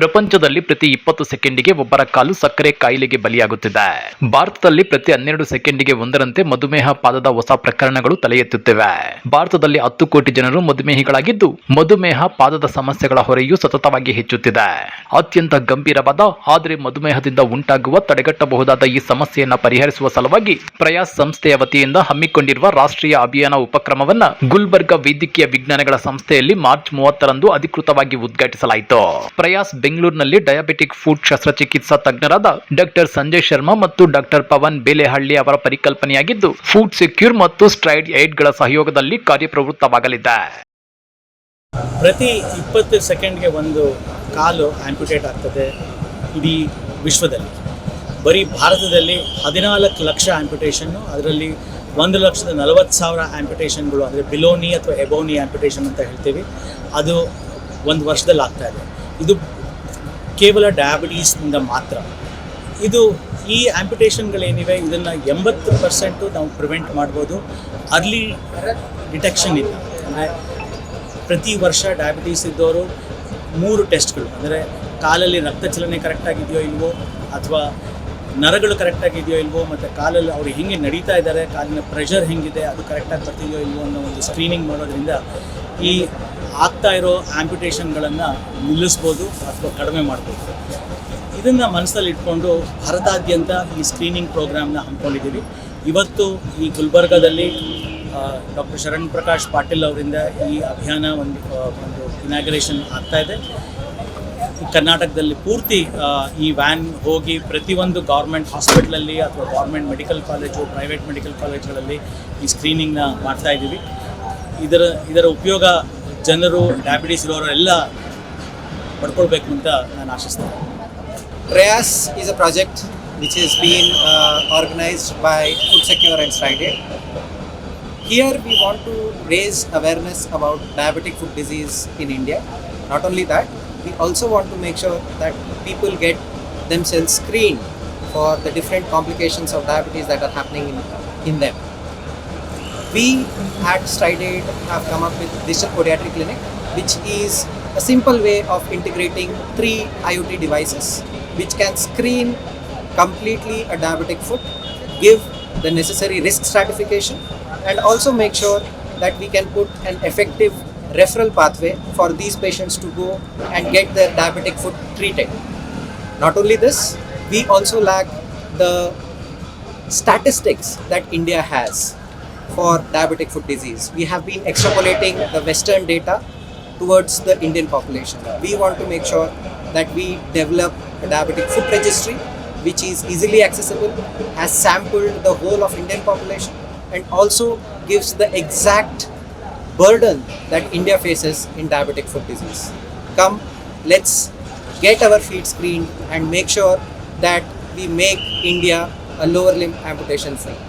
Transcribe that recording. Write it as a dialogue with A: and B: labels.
A: ಪ್ರಪಂಚದಲ್ಲಿ ಪ್ರತಿ 20 ಸೆಕೆಂಡಿಗೆ ಒಬ್ಬರ ಕಾಲು ಸಕ್ಕರೆ ಕಾಯಿಲೆಗೆ ಬಲಿಯಾಗುತ್ತಿದೆ. ಭಾರತದಲ್ಲಿ ಪ್ರತಿ 12 ಸೆಕೆಂಡಿಗೆ ಒಂದರಂತೆ ಮಧುಮೇಹ ಪಾದದ ಹೊಸ ಪ್ರಕರಣಗಳು ತಲೆ ಎತ್ತುತ್ತಿವೆ. ಭಾರತದಲ್ಲಿ 10 ಕೋಟಿ ಜನರು ಮಧುಮೇಹಿಗಳಾಗಿದ್ದು, ಮಧುಮೇಹ ಪಾದದ ಸಮಸ್ಯೆಗಳ ಹೊರೆಯು ಸತತವಾಗಿ ಹೆಚ್ಚುತ್ತಿದೆ. ಅತ್ಯಂತ ಗಂಭೀರವಾದ ಆದರೆ ಮಧುಮೇಹದಿಂದ ಉಂಟಾಗುವ ತಡೆಗಟ್ಟಬಹುದಾದ ಈ ಸಮಸ್ಯೆಯನ್ನು ಪರಿಹರಿಸುವ ಸಲುವಾಗಿ ಪ್ರಯಾಸ್ ಸಂಸ್ಥೆಯ ವತಿಯಿಂದ ಹಮ್ಮಿಕೊಂಡಿರುವ ರಾಷ್ಟ್ರೀಯ ಅಭಿಯಾನ ಉಪಕ್ರಮವನ್ನು ಗುಲ್ಬರ್ಗಾ ವೈದ್ಯಕೀಯ ವಿಜ್ಞಾನಗಳ ಸಂಸ್ಥೆಯಲ್ಲಿ ಮಾರ್ಚ್ 30ರಂದು ಅಧಿಕೃತವಾಗಿ ಉದ್ಘಾಟಿಸಲಾಯಿತು. ಪ್ರಯಾಸ್ ಬೆಂಗಳೂರಿನಲ್ಲಿ ಡಯಾಬಿಟಿಕ್ ಫುಡ್ ಶಸ್ತ್ರಚಿಕಿತ್ಸಾ ತಜ್ಞರಾದ ಡಾಕ್ಟರ್ ಸಂಜಯ್ ಶರ್ಮಾ ಮತ್ತು ಡಾಕ್ಟರ್ ಪವನ್ ಬೇಲೆಹಳ್ಳಿ ಅವರ ಪರಿಕಲ್ಪನೆಯಾಗಿದ್ದು, ಫುಡ್ ಸೆಕ್ಯೂರ್ ಮತ್ತು ಸ್ಟ್ರೈಡ್ ಏಡ್ಗಳ ಸಹಯೋಗದಲ್ಲಿ ಕಾರ್ಯಪ್ರವೃತ್ತವಾಗಲಿದೆ.
B: ಪ್ರತಿ 20 ಸೆಕೆಂಡ್ಗೆ ಒಂದು ಕಾಲು ಆಂಪ್ಯುಟೇಟ್ ಆಗ್ತದೆ ಇಡೀ ವಿಶ್ವದಲ್ಲಿ. ಬರೀ ಭಾರತದಲ್ಲಿ 14 ಲಕ್ಷ ಆಂಪ್ಯುಟೇಷನ್ನು, ಅದರಲ್ಲಿ 1,40,000 ಆಂಪ್ಯುಟೇಷನ್ಗಳು ಅಂದರೆ ಬಿಲೋನಿ ಅಥವಾ ಎಬೋನಿ ಆಂಪ್ಯುಟೇಷನ್ ಅಂತ ಹೇಳ್ತೀವಿ, ಅದು ಒಂದು ವರ್ಷದಲ್ಲಿ ಆಗ್ತಾ ಇದೆ. ಇದು ಕೇವಲ ಡಯಾಬಿಟೀಸ್ನಿಂದ ಮಾತ್ರ. ಈ ಆಂಪ್ಯುಟೇಷನ್ಗಳೇನಿವೆ ಇದನ್ನು 80% ನಾವು ಪ್ರಿವೆಂಟ್ ಮಾಡ್ಬೋದು ಅರ್ಲಿ ಡಿಟೆಕ್ಷನ್ ಇಂದ. ಅಂದರೆ ಪ್ರತಿ ವರ್ಷ ಡಯಾಬಿಟೀಸ್ ಇದ್ದವರು 3 ಟೆಸ್ಟ್ಗಳು, ಅಂದರೆ ಕಾಲಲ್ಲಿ ರಕ್ತ ಚಲನೆ ಕರೆಕ್ಟಾಗಿದೆಯೋ ಇಲ್ವೋ, ಅಥವಾ ನರಗಳು ಕರೆಕ್ಟಾಗಿದೆಯೋ ಇಲ್ವೋ, ಮತ್ತು ಕಾಲಲ್ಲಿ ಅವರು ಹೆಂಗೆ ನಡೀತಾ ಇದ್ದಾರೆ, ಕಾಲಿನ ಪ್ರೆಷರ್ ಹೆಂಗಿದೆ, ಅದು ಕರೆಕ್ಟಾಗಿ ಬರ್ತಿದೆಯೋ ಇಲ್ವೋ ಅನ್ನೋ ಒಂದು ಸ್ಕ್ರೀನಿಂಗ್ ಮಾಡೋದ್ರಿಂದ ಈ ಆಗ್ತಾ ಇರೋ ಆಂಪ್ಯುಟೇಷನ್ಗಳನ್ನು ನಿಲ್ಲಿಸ್ಬೋದು ಅಥವಾ ಕಡಿಮೆ ಮಾಡ್ಬೋದು. ಇದನ್ನು ಮನಸ್ಸಲ್ಲಿ ಇಟ್ಕೊಂಡು ಭಾರತಾದ್ಯಂತ ಈ ಸ್ಕ್ರೀನಿಂಗ್ ಪ್ರೋಗ್ರಾಮ್ನ ಹಮ್ಮಿಕೊಂಡಿದ್ದೀವಿ. ಇವತ್ತು ಈ ಗುಲ್ಬರ್ಗಾದಲ್ಲಿ ಡಾಕ್ಟರ್ ಶರಣ್ ಪ್ರಕಾಶ್ ಪಾಟೀಲ್ ಅವರಿಂದ ಈ ಅಭಿಯಾನ ಒಂದು ಇನಾಗ್ರೇಷನ್ ಆಗ್ತಾಯಿದೆ. ಕರ್ನಾಟಕದಲ್ಲಿ ಪೂರ್ತಿ ಈ ವ್ಯಾನ್ ಹೋಗಿ ಪ್ರತಿಯೊಂದು ಗೌರ್ಮೆಂಟ್ ಹಾಸ್ಪಿಟ್ಲಲ್ಲಿ ಅಥವಾ government medical college, private medical ಕಾಲೇಜ್ಗಳಲ್ಲಿ ಈ ಸ್ಕ್ರೀನಿಂಗ್ನ ಮಾಡ್ತಾಯಿದ್ದೀವಿ. ಇದರ ಉಪಯೋಗ ಜನರು ಡಯಾಬಿಟೀಸ್ ಇರೋರೆಲ್ಲ ಪಡ್ಕೊಳ್ಬೇಕು ಅಂತ ನಾನು ಆಶಿಸ್ತೇನೆ.
C: Prayas is a project which is being organized by Food Secure and Stride Aid. Here we want to raise awareness about diabetic foot disease in India. Not only that, we also want to make sure that people get themselves screened for the different complications of diabetes that are happening in them. We at Stride Aid have come up with Digital Podiatry Clinic, which is a simple way of integrating 3 IoT devices which can screen completely a diabetic foot, give the necessary risk stratification, and also make sure that we can put an effective referral pathway for these patients to go and get their diabetic foot treated. Not only this, we also lack the statistics that India has for diabetic foot disease. We have been extrapolating the Western data towards the Indian population. We want to make sure that we develop a diabetic foot registry which is easily accessible, has sampled the whole of Indian population, and also gives the exact burden that India faces in diabetic foot disease. Come, let's get our feet screened and make sure that we make India a lower limb amputation free.